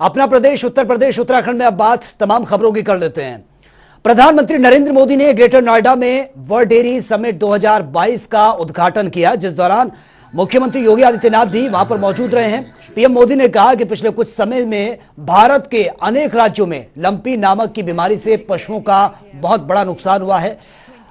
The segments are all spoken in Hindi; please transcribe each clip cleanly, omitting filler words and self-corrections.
अपना प्रदेश उत्तर प्रदेश उत्तराखंड में अब बात तमाम खबरों की कर लेते हैं। प्रधानमंत्री नरेंद्र मोदी ने ग्रेटर नोएडा में वर्ल्ड डेयरी समिट 2022 का उद्घाटन किया, जिस दौरान मुख्यमंत्री योगी आदित्यनाथ भी वहां पर मौजूद रहे हैं। पीएम मोदी ने कहा कि पिछले कुछ समय में भारत के अनेक राज्यों में लंपी नामक की बीमारी से पशुओं का बहुत बड़ा नुकसान हुआ है।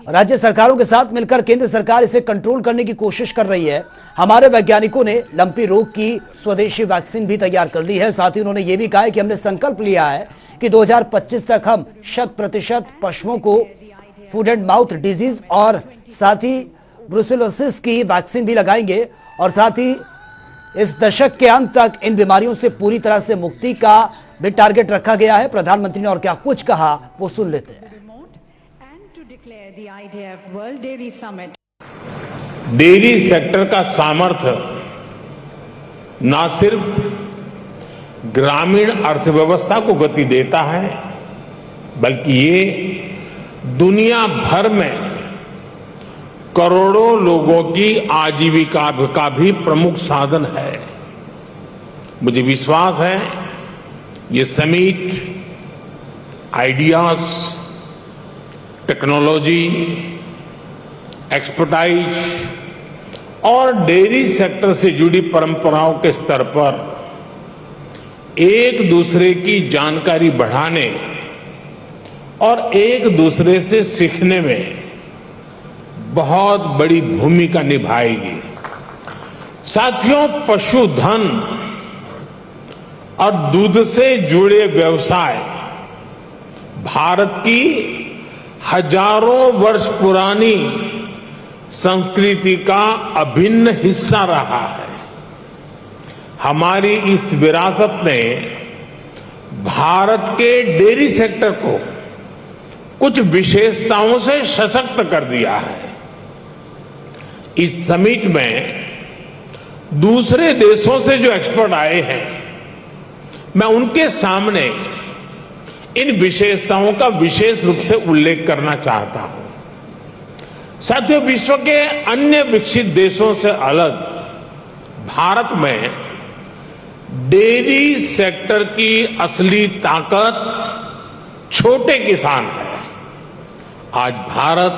राज्य सरकारों के साथ मिलकर केंद्र सरकार इसे कंट्रोल करने की कोशिश कर रही है। हमारे वैज्ञानिकों ने लंपी रोग की स्वदेशी वैक्सीन भी तैयार कर ली है। साथ ही उन्होंने ये भी कहा है कि हमने संकल्प लिया है कि 2025 तक हम 100% पशुओं को फूड एंड माउथ डिजीज और साथ ही ब्रुसेलोसिस की वैक्सीन भी लगाएंगे और साथ ही इस दशक के अंत तक इन बीमारियों से पूरी तरह से मुक्ति का भी टारगेट रखा गया है। प्रधानमंत्री ने और क्या कुछ कहा वो सुन लेते हैं। डेयरी सेक्टर का सामर्थ्य न सिर्फ ग्रामीण अर्थव्यवस्था को गति देता है, बल्कि ये दुनिया भर में करोड़ों लोगों की आजीविका का भी प्रमुख साधन है। मुझे विश्वास है ये समिट आइडियाज, टेक्नोलॉजी, एक्सपर्टाइज और डेयरी सेक्टर से जुड़ी परंपराओं के स्तर पर एक दूसरे की जानकारी बढ़ाने और एक दूसरे से सीखने में बहुत बड़ी भूमिका निभाएगी। साथियों, पशुधन और दूध से जुड़े व्यवसाय भारत की हजारों वर्ष पुरानी संस्कृति का अभिन्न हिस्सा रहा है। हमारी इस विरासत ने भारत के डेयरी सेक्टर को कुछ विशेषताओं से सशक्त कर दिया है। इस समिट में दूसरे देशों से जो एक्सपर्ट आए हैं, मैं उनके सामने इन विशेषताओं का विशेष रूप से उल्लेख करना चाहता हूं। साथियों, विश्व के अन्य विकसित देशों से अलग भारत में डेयरी सेक्टर की असली ताकत छोटे किसान है। आज भारत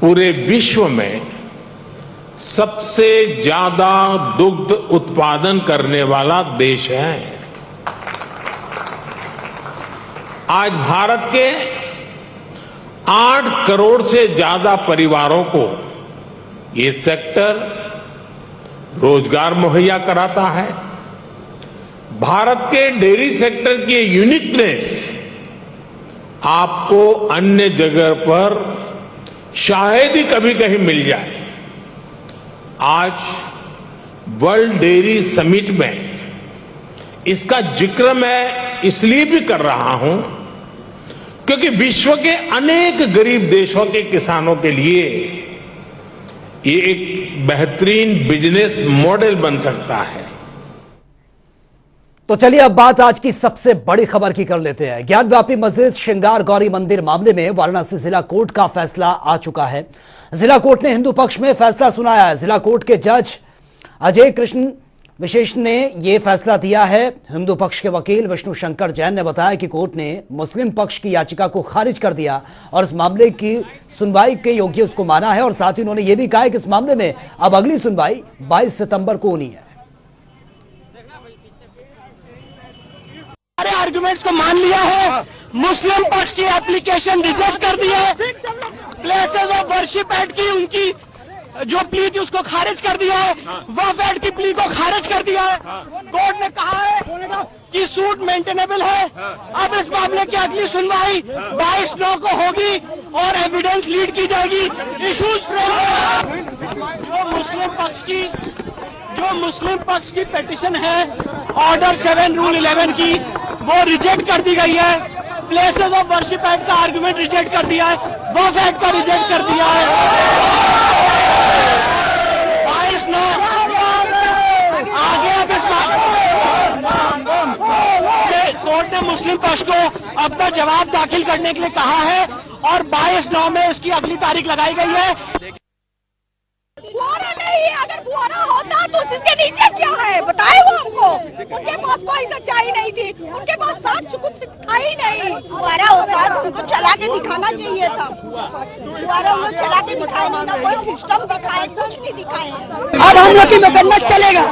पूरे विश्व में सबसे ज्यादा दुग्ध उत्पादन करने वाला देश है। आज भारत के 8 करोड़ से ज्यादा परिवारों को ये सेक्टर रोजगार मुहैया कराता है। भारत के डेयरी सेक्टर की यूनिकनेस आपको अन्य जगह पर शायद ही कभी कहीं मिल जाए। आज वर्ल्ड डेयरी समिट में इसका जिक्र मैं इसलिए भी कर रहा हूं क्योंकि विश्व के अनेक गरीब देशों के किसानों के लिए ये एक बेहतरीन बिजनेस मॉडल बन सकता है। तो चलिए अब बात आज की सबसे बड़ी खबर की कर लेते हैं। ज्ञानव्यापी मस्जिद श्रृंगार गौरी मंदिर मामले में वाराणसी जिला कोर्ट का फैसला आ चुका है। जिला कोर्ट ने हिंदू पक्ष में फैसला सुनाया है। जिला कोर्ट के जज अजय कृष्ण विशेष ने यह फैसला दिया है। हिंदू पक्ष के वकील विष्णु शंकर जैन ने बताया कि कोर्ट ने मुस्लिम पक्ष की याचिका को खारिज कर दिया और इस मामले की सुनवाई के योग्य उसको माना है। और साथ ही उन्होंने यह भी कहा कि इस मामले में अब अगली सुनवाई 22 सितंबर को होनी है। सारे आर्गुमेंट्स को मान लिया है। मुस्लिम पक्ष की एप्लीकेशन रिजेक्ट कर दी है। प्लेसेस ऑफ वर्शिप एक्ट की उनकी जो प्ली थी उसको खारिज कर दिया है। वक्फ एक्ट की प्ली को खारिज कर दिया है। कोर्ट ने कहा है कि सूट मेंटेनेबल है। अब इस मामले की अगली सुनवाई 22/9 को होगी और एविडेंस लीड की जाएगी। इशूज जो मुस्लिम पक्ष की पिटीशन है ऑर्डर 7 रूल 11 की, वो रिजेक्ट कर दी गई है। प्लेसेस ऑफ वर्शिप एक्ट का आर्गुमेंट रिजेक्ट कर दिया है। वक्फ एक्ट का रिजेक्ट कर दिया है। 22/9 आगे अब इस कोर्ट ने मुस्लिम पक्ष को अपना जवाब दाखिल करने के लिए कहा है और 22/9 में इसकी अगली तारीख लगाई गई है। फुहारा नहीं, अगर फुहारा होता तो इसके नीचे क्या है बताए वो हमको। उनके पास कोई सच्चाई नहीं फुहारा होता है तो उनको चला के दिखाना चाहिए था। फुहारा उनको चला के दिखाए नहीं, ना कोई सिस्टम दिखाए, कुछ नहीं दिखाए। अब हम लोग की मुकदमत चलेगा।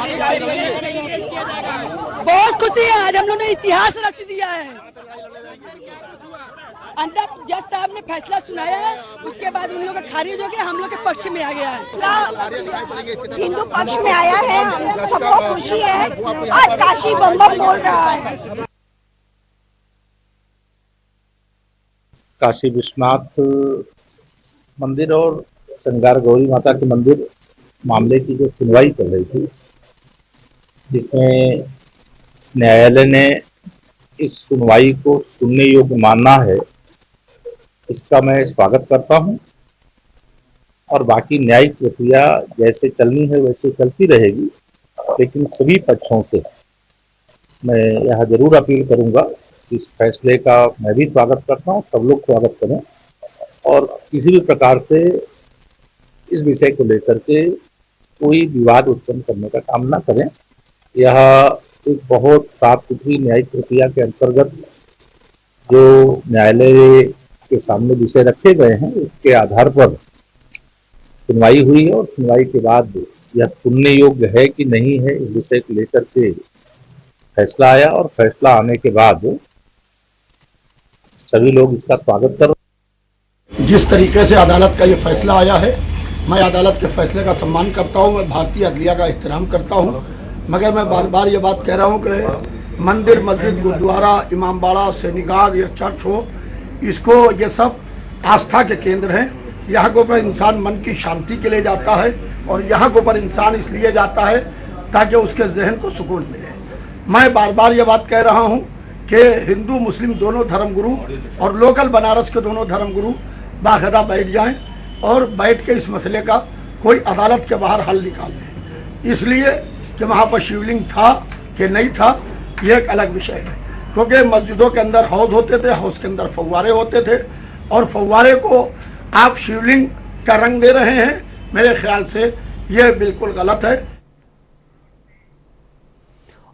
बहुत खुशी है, आज हम लोग ने इतिहास रच दिया है। अंदर जज साहब ने फैसला सुनाया है, उसके बाद उन लोग का खारिज हो गया, हम लोग के पक्ष में आ गया है। हिंदू पक्ष में आया है, हम सबको खुशी है। आज काशी बम बम बोल रहा है। काशी विश्वनाथ मंदिर और श्रृंगार गौरी माता के मंदिर मामले की जो सुनवाई चल रही थी, जिसमें न्यायालय ने इस सुनवाई को सुनने योग्य माना है, इसका मैं स्वागत करता हूं। और बाकी न्यायिक प्रक्रिया जैसे चलनी है वैसे चलती रहेगी, लेकिन सभी पक्षों से मैं यह जरूर अपील करूंगा कि इस फैसले का मैं भी स्वागत करता हूं, सब लोग स्वागत करें और किसी भी प्रकार से इस विषय को लेकर के कोई विवाद उत्पन्न करने का काम ना करें। यह एक बहुत साफ सुथरी न्यायिक प्रक्रिया के अंतर्गत जो न्यायालय के सामने विषय रखे गए हैं उसके आधार पर सुनवाई हुई है और सुनवाई के बाद यह सुनने योग्य है कि नहीं है इस विषय को लेकर के फैसला आया और फैसला आने के बाद सभी लोग इसका स्वागत कर। जिस तरीके से अदालत का ये फैसला आया है, मैं अदालत के फैसले का सम्मान करता हूँ, मैं भारतीय अदलिया का एहतराम करता हूँ। मगर मैं बार बार ये बात कह रहा हूँ कि मंदिर, मस्जिद, गुरुद्वारा, इमामबाड़ा, सैनिगाह या चर्च हो, इसको ये सब आस्था के केंद्र हैं। यहाँ के ऊपर इंसान मन की शांति के लिए जाता है और यहाँ के ऊपर इंसान इसलिए जाता है ताकि उसके जहन को सुकून मिले। मैं बार बार ये बात कह रहा हूँ कि हिंदू मुस्लिम दोनों धर्मगुरु और लोकल बनारस के दोनों धर्मगुरु बाकायदा बैठ जाएं और बैठ के इस मसले का कोई अदालत के बाहर हल निकाल लें। इसलिए कि वहाँ पर शिवलिंग था कि नहीं था यह एक अलग विषय है, क्योंकि मस्जिदों के अंदर हौज होते थे, हौज के अंदर फव्वारे होते थे और फव्वारे को आप शिवलिंग का रंग दे रहे हैं। मेरे ख्याल से यह बिल्कुल गलत है।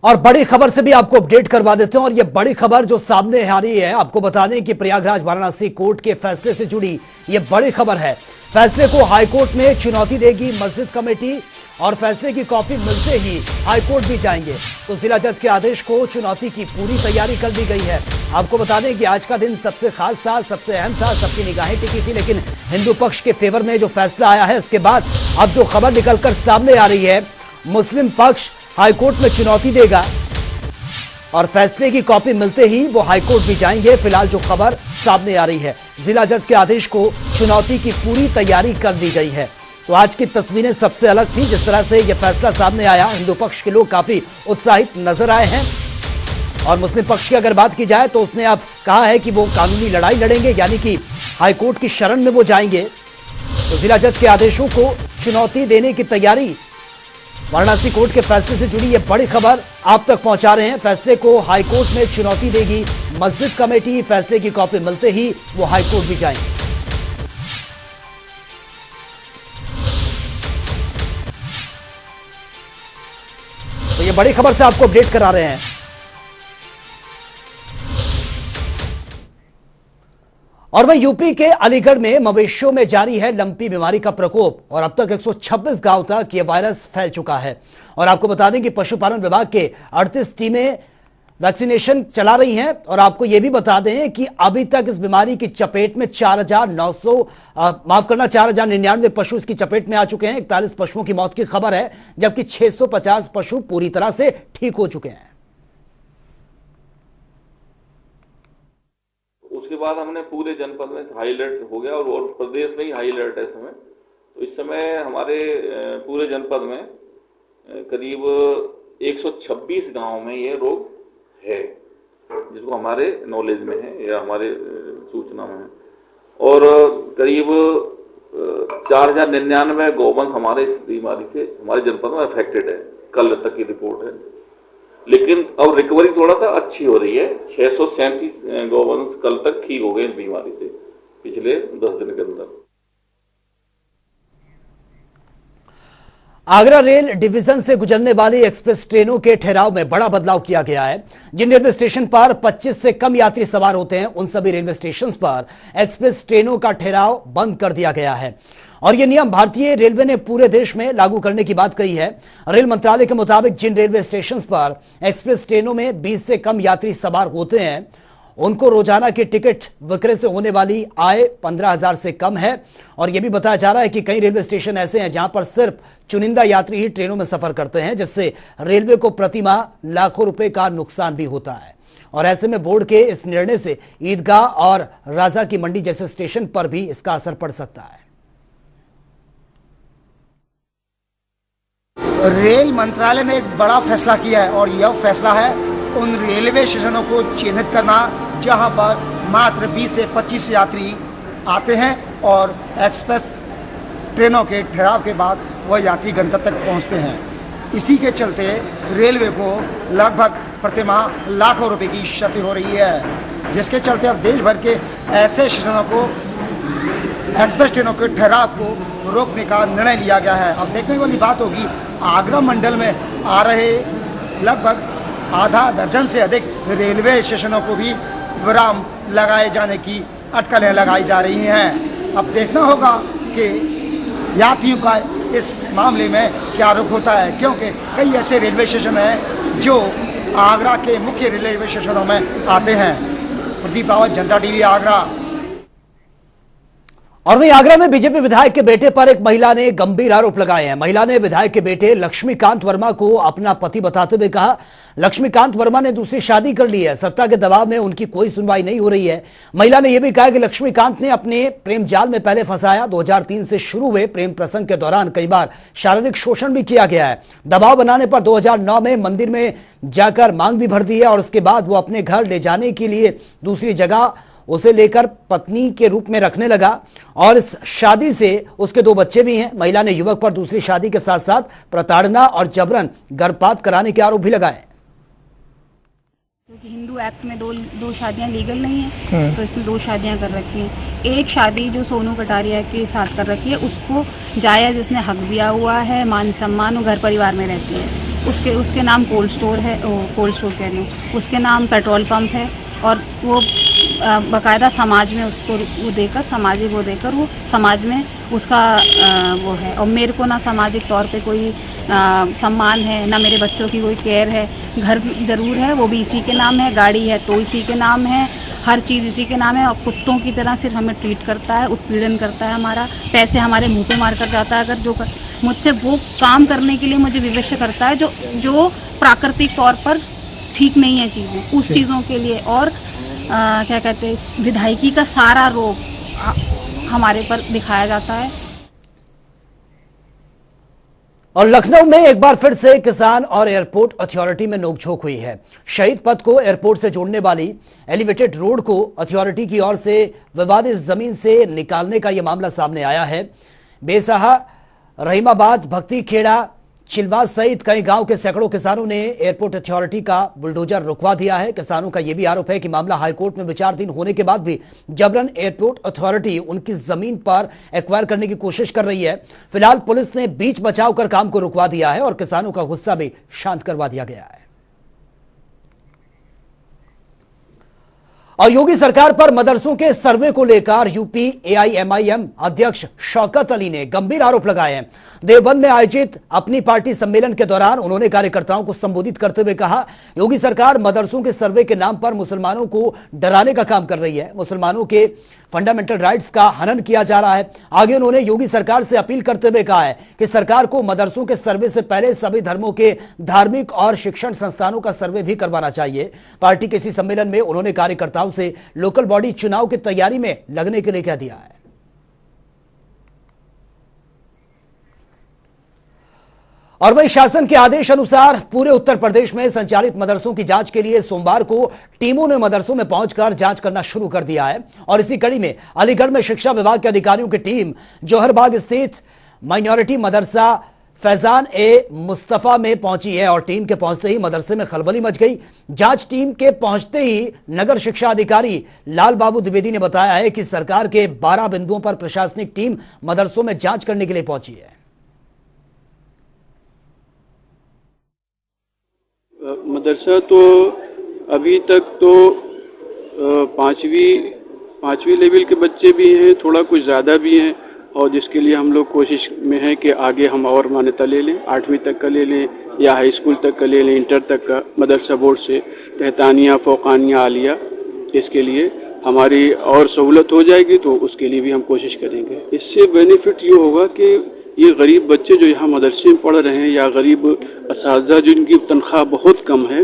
और बड़ी खबर से भी आपको अपडेट करवा देते हैं, और ये बड़ी खबर जो सामने आ रही है, आपको बता दें कि प्रयागराज वाराणसी कोर्ट के फैसले से जुड़ी ये बड़ी खबर है। फैसले को हाईकोर्ट में चुनौती देगी मस्जिद कमेटी और फैसले की कॉपी मिलते ही हाईकोर्ट भी जाएंगे। तो जिला जज के आदेश को चुनौती की पूरी तैयारी कर दी गई है। आपको बता दें कि आज का दिन सबसे खास था, सबसे अहम था, सबकी निगाहें टिकी थी, लेकिन हिंदू पक्ष के फेवर में जो फैसला आया है इसके बाद अब जो खबर निकलकर सामने आ रही है, मुस्लिम पक्ष हाईकोर्ट में चुनौती देगा और फैसले की कॉपी मिलते ही वो हाईकोर्ट भी जाएंगे। फिलहाल जो खबर सामने आ रही है, जिला जज के आदेश को चुनौती की पूरी तैयारी कर दी गई है। तो आज की तस्वीरें सबसे अलग थी। जिस तरह से यह फैसला सामने आया, हिंदू पक्ष के लोग काफी उत्साहित नजर आए हैं और मुस्लिम पक्ष की अगर बात की जाए तो उसने अब कहा है कि वो कानूनी लड़ाई लड़ेंगे, यानी कि हाईकोर्ट की शरण में वो जाएंगे। तो जिला जज के आदेशों को चुनौती देने की तैयारी, वाराणसी कोर्ट के फैसले से जुड़ी ये बड़ी खबर आप तक पहुंचा रहे हैं। फैसले को हाईकोर्ट में चुनौती देगी मस्जिद कमेटी, फैसले की कॉपी मिलते ही वो हाईकोर्ट भी जाएंगे। तो ये बड़ी खबर से आपको अपडेट करा रहे हैं। और वह यूपी के अलीगढ़ में मवेशियों में जारी है लंपी बीमारी का प्रकोप और अब तक 126 गांव तक यह वायरस फैल चुका है। और आपको बता दें कि पशुपालन विभाग के 38 टीमें वैक्सीनेशन चला रही हैं और आपको यह भी बता दें कि अभी तक इस बीमारी की चपेट में 4,099 पशु इसकी चपेट में आ चुके हैं। 41 पशुओं की मौत की खबर है, जबकि 650 पशु पूरी तरह से ठीक हो चुके हैं। उसके बाद हमने पूरे जनपद में हाई अलर्ट हो गया और प्रदेश में ही हाई अलर्ट है इस समय। तो इस समय हमारे पूरे जनपद में करीब 126 गांव में ये रोग है, जिसको हमारे नॉलेज में है या हमारे सूचना में है। और करीब 4099 गौवंश हमारे इस बीमारी से हमारे जनपद में अफेक्टेड है, कल तक की रिपोर्ट है। लेकिन अब रिकवरी थोड़ा सा अच्छी हो रही है। 637 गौवंश कल तक ठीक हो गए इस बीमारी से पिछले 10 दिन के अंदर। आगरा रेल डिवीजन से गुजरने वाली एक्सप्रेस ट्रेनों के ठहराव में बड़ा बदलाव किया गया है। जिन रेलवे स्टेशन पर 25 से कम यात्री सवार होते हैं, उन सभी रेलवे स्टेशन पर एक्सप्रेस ट्रेनों का ठहराव बंद कर दिया गया है और यह नियम भारतीय रेलवे ने पूरे देश में लागू करने की बात कही है। रेल मंत्रालय के मुताबिक जिन रेलवे स्टेशन पर एक्सप्रेस ट्रेनों में 20 से कम यात्री सवार होते हैं, उनको रोजाना की टिकट विक्रय से होने वाली आय 15,000 से कम है। और यह भी बताया जा रहा है कि कई रेलवे स्टेशन ऐसे हैं जहां पर सिर्फ चुनिंदा यात्री ही ट्रेनों में सफर करते हैं, जिससे रेलवे को प्रति माह लाखों रुपए का नुकसान भी होता है। और ऐसे में बोर्ड के इस निर्णय से ईदगाह और राजा की मंडी जैसे स्टेशन पर भी इसका असर पड़ सकता है। रेल मंत्रालय ने एक बड़ा फैसला किया है और यह फैसला है उन रेलवे स्टेशनों को चिन्हित करना जहां पर मात्र 20 से 25 यात्री आते हैं और एक्सप्रेस ट्रेनों के ठहराव के बाद वह यात्री गंतव्य तक पहुंचते हैं। इसी के चलते रेलवे को लगभग प्रतिमाह लाखों रुपए की क्षति हो रही है, जिसके चलते अब देश भर के ऐसे स्टेशनों को एक्सप्रेस ट्रेनों के ठहराव को रोकने का निर्णय लिया गया है। अब देखने वाली बात होगी, आगरा मंडल में आ रहे लगभग आधा दर्जन से अधिक रेलवे स्टेशनों को भी विराम लगाए जाने की अटकलें लगाई जा रही हैं। अब देखना होगा कि यात्रियों का इस मामले में क्या रुख होता है, क्योंकि कई ऐसे रेलवे स्टेशन हैं जो आगरा के मुख्य रेलवे स्टेशनों में आते हैं। प्रदीप रावत, जनता टीवी, आगरा। और वहीं आगरा में बीजेपी विधायक के बेटे पर एक महिला ने गंभीर आरोप लगाए हैं। महिला ने विधायक के बेटे लक्ष्मीकांत वर्मा को अपना पति बताते हुए कहा, लक्ष्मीकांत वर्मा ने दूसरी शादी कर ली है, सत्ता के दबाव में उनकी कोई सुनवाई नहीं हो रही है। महिला ने यह भी कहा कि लक्ष्मीकांत ने अपने प्रेम जाल में पहले फंसाया। 2003 से शुरू हुए प्रेम प्रसंग के दौरान कई बार शारीरिक शोषण भी किया गया है। दबाव बनाने पर 2009 में मंदिर में जाकर मांग भी भर दी है और उसके बाद वो अपने घर ले जाने के लिए दूसरी जगह उसे लेकर पत्नी के रूप में रखने लगा और इस शादी से उसके 2 बच्चे भी हैं। महिला ने युवक पर दूसरी शादी के साथ साथ प्रताड़ना और जबरन गर्भपात कराने के आरोप भी लगाए। क्योंकि हिंदू एक्ट में दो शादियां लीगल नहीं है, तो इसने 2 शादियां कर रखी हैं। एक शादी जो सोनू कटारिया के साथ कर रखी है, उसको जायज इसने हक दिया हुआ है, मान सम्मान, घर परिवार में रहती है। उसके नाम कोल्ड स्टोर है, कोल्ड स्टोर कह रही हूँ, उसके नाम पेट्रोल पंप है और वो बाकायदा समाज में उसको वो देकर, सामाजिक वो देकर वो समाज में उसका वो है। और मेरे को ना सामाजिक तौर पे कोई सम्मान है, ना मेरे बच्चों की कोई केयर है। घर ज़रूर है, वो भी इसी के नाम है, गाड़ी है तो इसी के नाम है, हर चीज़ इसी के नाम है। और कुत्तों की तरह सिर्फ हमें ट्रीट करता है, उत्पीड़न करता है, हमारा पैसे हमारे मुँह पे मार कर जाता है। अगर जो मुझसे वो काम करने के लिए मुझे विवश करता है जो प्राकृतिक तौर पर ठीक नहीं है चीज़ें, उस चीज़ों के लिए। और क्या कहते हैं, विधायकी का सारा रोग हमारे पर दिखाया जाता है। और लखनऊ में एक बार फिर से किसान और एयरपोर्ट अथॉरिटी में नोकझोंक हुई है। शहीद पथ को एयरपोर्ट से जोड़ने वाली एलिवेटेड रोड को अथॉरिटी की ओर से विवादित जमीन से निकालने का यह मामला सामने आया है। बेसहा, रहीमाबाद, भक्ति खेड़ा, चिलवास सहित कई गांव के सैकड़ों किसानों ने एयरपोर्ट अथॉरिटी का बुलडोजर रुकवा दिया है। किसानों का यह भी आरोप है कि मामला हाईकोर्ट में विचाराधीन होने के बाद भी जबरन एयरपोर्ट अथॉरिटी उनकी जमीन पर एक्वायर करने की कोशिश कर रही है। फिलहाल पुलिस ने बीच बचाव कर काम को रुकवा दिया है और किसानों का गुस्सा भी शांत करवा दिया गया है। और योगी सरकार पर मदरसों के सर्वे को लेकर यूपी एआईएमआईएम अध्यक्ष शौकत अली ने गंभीर आरोप लगाए हैं। देवबंद में आयोजित अपनी पार्टी सम्मेलन के दौरान उन्होंने कार्यकर्ताओं को संबोधित करते हुए कहा, योगी सरकार मदरसों के सर्वे के नाम पर मुसलमानों को डराने का काम कर रही है। मुसलमानों के फंडामेंटल राइट्स का हनन किया जा रहा है। आगे उन्होंने योगी सरकार से अपील करते हुए कहा है कि सरकार को मदरसों के सर्वे से पहले सभी धर्मों के धार्मिक और शिक्षण संस्थानों का सर्वे भी करवाना चाहिए। पार्टी के इसी सम्मेलन में उन्होंने कार्यकर्ताओं से लोकल बॉडी चुनाव की तैयारी में लगने के लिए कह दिया है। और वहीं शासन के आदेश अनुसार पूरे उत्तर प्रदेश में संचालित मदरसों की जांच के लिए सोमवार को टीमों ने मदरसों में पहुंचकर जांच करना शुरू कर दिया है। और इसी कड़ी में अलीगढ़ में शिक्षा विभाग के अधिकारियों की टीम जौहरबाग स्थित माइनॉरिटी मदरसा फैजान ए मुस्तफा में पहुंची है और टीम के पहुंचते ही मदरसे में खलबली मच गई। जांच टीम के पहुंचते ही नगर शिक्षा अधिकारी लाल बाबू द्विवेदी ने बताया है कि सरकार के 12 बिंदुओं पर प्रशासनिक टीम मदरसों में जांच करने के लिए पहुंची है। मदरसा तो अभी तक तो पाँचवीं लेवल के बच्चे भी हैं, थोड़ा कुछ ज़्यादा भी हैं, और जिसके लिए हम लोग कोशिश में हैं कि आगे हम और मान्यता ले लें, 8वीं तक का ले लें या हाई स्कूल तक का ले लें, इंटर तक का मदरसा बोर्ड से, तहतानिया, फ़ौक़ानिया, आलिया। इसके लिए हमारी और सहूलत हो जाएगी तो उसके लिए भी हम कोशिश करेंगे। इससे बेनिफिट ये होगा कि ये गरीब बच्चे जो यहाँ मदरसे में पढ़ रहे हैं या गरीब असातिज़ा जिनकी तनख्वाह बहुत कम है,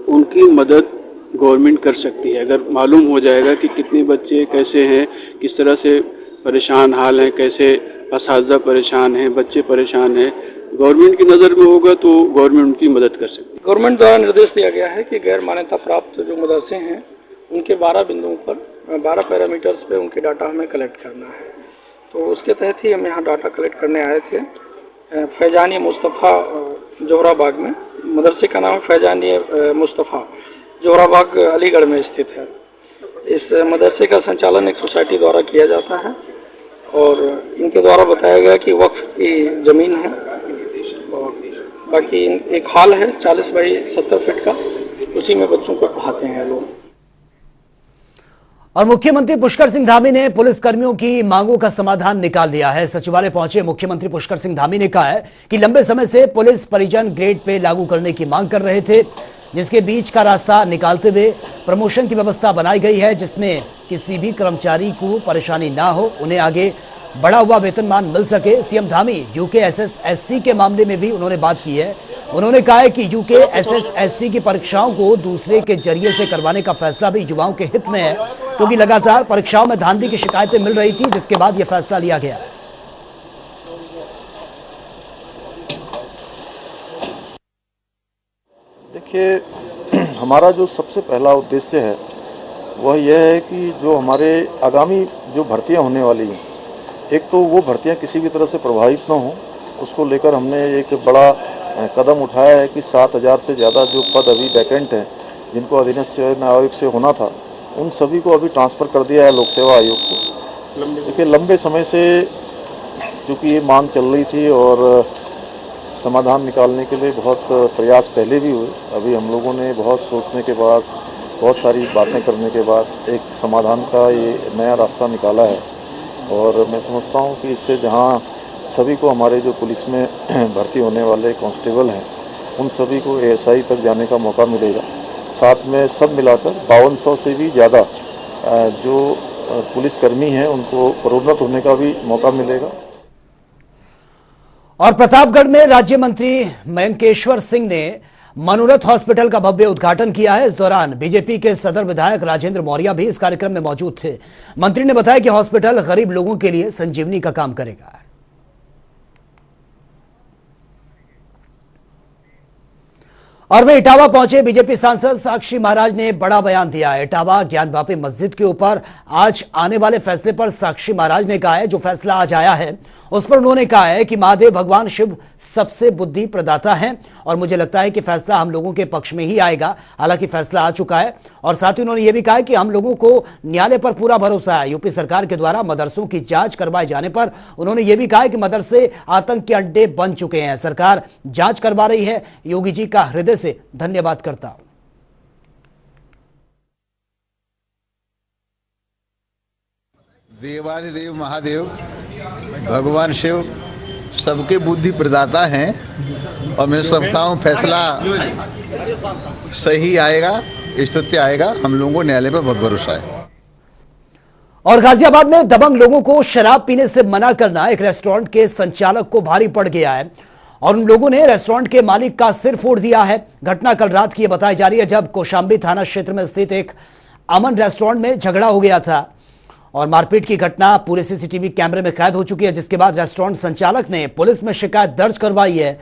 उनकी मदद गवर्नमेंट कर सकती है। अगर मालूम हो जाएगा कि कितने बच्चे कैसे हैं, किस तरह से परेशान हाल हैं, कैसे असातिज़ा परेशान हैं, बच्चे परेशान हैं, गवर्नमेंट की नज़र में होगा तो गवर्नमेंट उनकी मदद कर सकती है। गवर्नमेंट द्वारा निर्देश दिया गया है कि गैर मान्यता प्राप्त जो मदरसे हैं उनके 12 बिंदुओं पर 12 पैरामीटर्स पे उनके डाटा हमें कलेक्ट करना है। तो उसके तहत ही हम यहाँ डाटा कलेक्ट करने आए थे। फैजानी मुस्तफ़ा जोहराबाग में, मदरसे का नाम है फैजानी मुस्तफ़ा, जोहराबाग अलीगढ़ में स्थित है। इस मदरसे का संचालन एक सोसाइटी द्वारा किया जाता है और इनके द्वारा बताया गया कि वक्फ की ज़मीन है और बाकी एक हॉल है 40 बाई 70 फीट का, उसी में बच्चों को पढ़ाते हैं लोग। और मुख्यमंत्री पुष्कर सिंह धामी ने पुलिस कर्मियों की मांगों का समाधान निकाल लिया है। सचिवालय पहुंचे मुख्यमंत्री पुष्कर सिंह धामी ने कहा है कि लंबे समय से पुलिस परिजन ग्रेड पे लागू करने की मांग कर रहे थे, जिसके बीच का रास्ता निकालते हुए प्रमोशन की व्यवस्था बनाई गई है, जिसमें किसी भी कर्मचारी को परेशानी ना हो, उन्हें आगे बढ़ा हुआ वेतनमान मिल सके। सीएम धामी यूकेएसएस-एससी के मामले में भी उन्होंने बात की है। उन्होंने कहा है कि यूकेएसएस-एससी की परीक्षाओं को दूसरे के जरिए से करवाने का फैसला भी युवाओं के हित में है, क्योंकि लगातार परीक्षाओं में धांधली की शिकायतें मिल रही थी, जिसके बाद यह फैसला लिया गया। देखिए, हमारा जो सबसे पहला उद्देश्य है वह यह है कि जो हमारे आगामी जो भर्तियां होने वाली हैं, एक तो वो भर्तियां किसी भी तरह से प्रभावित ना हो, उसको लेकर हमने एक बड़ा कदम उठाया है कि 7000 से ज़्यादा जो पद अभी वैकेंट हैं, जिनको अधीनस्थ चयन आयोग से होना था, उन सभी को अभी ट्रांसफ़र कर दिया है लोक सेवा आयोग को। देखिए, लंबे समय से चूँकि ये मांग चल रही थी और समाधान निकालने के लिए बहुत प्रयास पहले भी हुए। अभी हम लोगों ने बहुत सोचने के बाद, बहुत सारी बातें करने के बाद एक समाधान का ये नया रास्ता निकाला है और मैं समझता हूँ कि इससे जहाँ सभी को हमारे जो पुलिस में भर्ती होने वाले कांस्टेबल हैं, उन सभी को एएसआई तक जाने का मौका मिलेगा। साथ में सब मिलाकर 5200 से भी ज़्यादा जो पुलिसकर्मी हैं उनको प्रोन्नत होने का भी मौका मिलेगा। और प्रतापगढ़ में राज्य मंत्री मयंकेश्वर सिंह ने मनोरथ हॉस्पिटल का भव्य उद्घाटन किया है। इस दौरान बीजेपी के सदर विधायक राजेंद्र मौर्य भी इस कार्यक्रम में मौजूद थे। मंत्री ने बताया कि हॉस्पिटल गरीब लोगों के लिए संजीवनी का काम करेगा। और वे इटावा पहुंचे बीजेपी सांसद साक्षी महाराज ने बड़ा बयान दिया है। इटावा ज्ञानवापी मस्जिद के ऊपर आज आने वाले फैसले पर साक्षी महाराज ने कहा है, जो फैसला आज आया है उस पर उन्होंने कहा है कि महादेव भगवान शिव सबसे बुद्धि प्रदाता हैं और मुझे लगता है कि फैसला हम लोगों के पक्ष में ही आएगा। हालांकि फैसला आ चुका है और साथ ही उन्होंने ये भी कहा है कि हम लोगों को न्यायालय पर पूरा भरोसा है। यूपी सरकार के द्वारा मदरसों की जांच करवाए जाने पर उन्होंने ये भी कहा है कि मदरसे आतंक के अड्डे बन चुके हैं, सरकार जांच करवा रही है। योगी जी का हृदय से धन्यवाद करता हूं। देवाधिदेव महादेव भगवान शिव सबके बुद्धि प्रदाता हैं और मैं समझता हूँ फैसला सही आएगा, स्तुत्य आएगा। हम लोगों को न्यायालय पर बहुत भरोसा है। और गाजियाबाद में दबंग लोगों को शराब पीने से मना करना एक रेस्टोरेंट के संचालक को भारी पड़ गया है और उन लोगों ने रेस्टोरेंट के मालिक का सिर फोड़ दिया है। घटना कल रात की बताई जा रही है, जब कौशाम्बी थाना क्षेत्र में स्थित एक अमन रेस्टोरेंट में झगड़ा हो गया था और मारपीट की घटना पूरे सीसीटीवी कैमरे में कैद हो चुकी है, जिसके बाद रेस्टोरेंट संचालक ने पुलिस में शिकायत दर्ज करवाई है।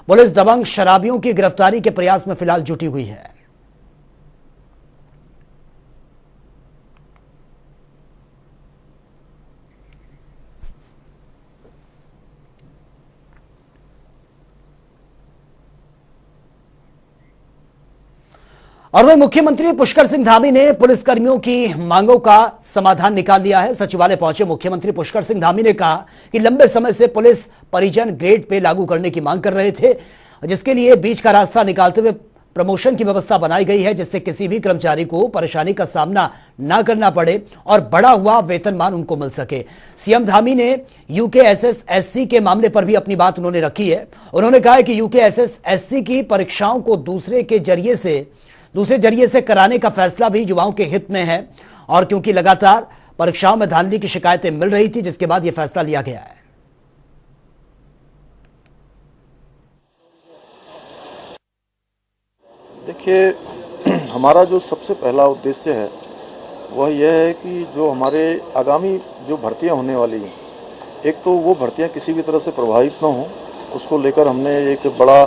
पुलिस दबंग शराबियों की गिरफ्तारी के प्रयास में फिलहाल जुटी हुई है। और वही मुख्यमंत्री पुष्कर सिंह धामी ने पुलिसकर्मियों की मांगों का समाधान निकाल लिया है। सचिवालय पहुंचे मुख्यमंत्री पुष्कर सिंह धामी ने कहा कि लंबे समय से पुलिस परिजन ग्रेड पे लागू करने की मांग कर रहे थे, जिसके लिए बीच का रास्ता निकालते हुए प्रमोशन की व्यवस्था बनाई गई है, जिससे किसी भी कर्मचारी को परेशानी का सामना ना करना पड़े और बढ़ा हुआ वेतनमान उनको मिल सके। सीएम धामी ने यूकेएसएस-एससी के मामले पर भी अपनी बात उन्होंने रखी है। उन्होंने कहा है कि यूकेएसएस-एससी की परीक्षाओं को दूसरे जरिए से कराने का फैसला भी युवाओं के हित में है, और क्योंकि लगातार परीक्षाओं में धांधली की शिकायतें मिल रही थी, जिसके बाद यह फैसला लिया गया है। देखिए, हमारा जो सबसे पहला उद्देश्य है वह यह है कि जो हमारे आगामी जो भर्तियां होने वाली हैं, एक तो वो भर्तियां किसी भी तरह से प्रभावित ना हों, उसको लेकर हमने एक बड़ा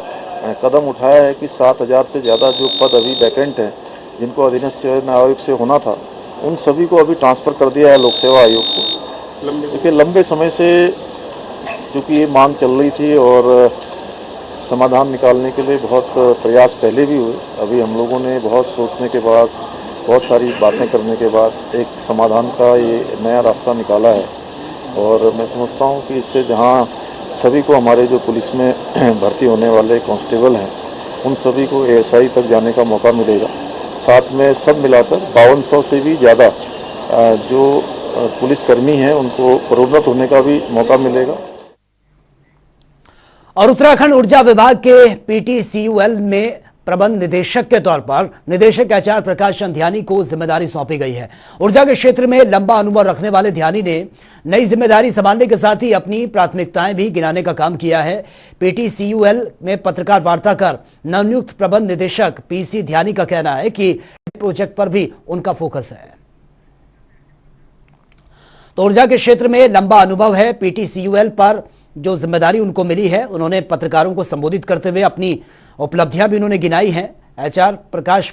कदम उठाया है कि 7,000 से ज़्यादा जो पद अभी वैकेंट हैं, जिनको अधीनस्थ चयन आयोग से होना था, उन सभी को अभी ट्रांसफ़र कर दिया है लोक सेवा आयोग को। देखिए, लंबे समय से चूँकि ये मांग चल रही थी और समाधान निकालने के लिए बहुत प्रयास पहले भी हुए। अभी हम लोगों ने बहुत सोचने के बाद, बहुत सारी बातें करने के बाद एक समाधान का ये नया रास्ता निकाला है, और मैं समझता हूँ कि इससे जहाँ सभी को हमारे जो पुलिस में भर्ती होने वाले कांस्टेबल हैं, उन सभी को एएसआई तक जाने का मौका मिलेगा। साथ में सब मिलाकर 5200 से भी ज़्यादा जो पुलिसकर्मी हैं उनको प्रोन्नत होने का भी मौका मिलेगा। और उत्तराखंड ऊर्जा विभाग के पीटीसीयूएल में प्रबंध निदेशक के तौर पर निदेशक आचार्य प्रकाश चंद ध्यानी को जिम्मेदारी सौंपी गई है। ऊर्जा के क्षेत्र में लंबा अनुभव रखने वाले ध्यानी ने नई जिम्मेदारी संभालने के साथ ही अपनी प्राथमिकताएं भी गिनाने का काम किया है। पीटीसीयूएल में पत्रकार वार्ता कर नवनियुक्त प्रबंध निदेशक पीसी ध्यानी का कहना है कि प्रोजेक्ट पर भी उनका फोकस है। तो ऊर्जा के क्षेत्र में लंबा अनुभव है, पीटीसीयूएल पर जो जिम्मेदारी उनको मिली है, उन्होंने पत्रकारों को संबोधित करते हुए अपनी उपलब्धियां भी उन्होंने गिनाई हैं। आचार्य प्रकाश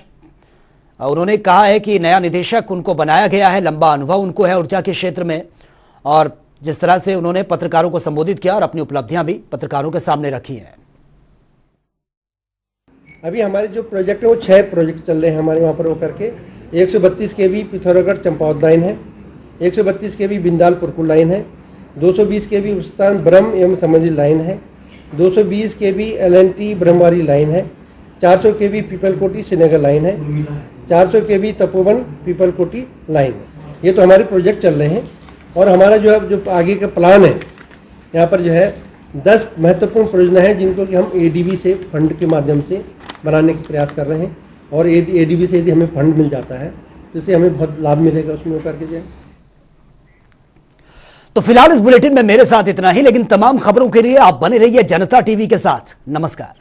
उन्होंने कहा है कि नया निदेशक उनको बनाया गया है, लंबा अनुभव उनको है ऊर्जा के क्षेत्र में, और जिस तरह से उन्होंने पत्रकारों को संबोधित किया और अपनी उपलब्धियां भी पत्रकारों के सामने रखी हैं। अभी हमारे जो प्रोजेक्ट है वो 6 प्रोजेक्ट चल रहे हैं हमारे वहाँ पर वो करके। 132 kV पिथौरागढ़ चंपावत लाइन है, 132 kV बिंदाल पुरकुल लाइन है, 220 kV उस्तान ब्रह्म एवं समझी लाइन है, 220 kV LNT ब्रह्मवारी लाइन है, 400 kV पीपलकोटी श्रीनगर लाइन है, 400 kV तपोवन पीपलकोटी लाइन है। ये तो हमारे प्रोजेक्ट चल रहे हैं, और हमारा जो आगे का प्लान है, यहाँ पर जो है 10 महत्वपूर्ण परियोजना है जिनको कि हम ADB से फंड के माध्यम से बनाने का प्रयास कर रहे हैं, और ADB से यदि हमें फंड मिल जाता है तो इससे हमें बहुत लाभ मिलेगा उसमें करके जाए। तो फिलहाल इस बुलेटिन में मेरे साथ इतना ही, लेकिन तमाम खबरों के लिए आप बने रहिए जनता टीवी के साथ। नमस्कार।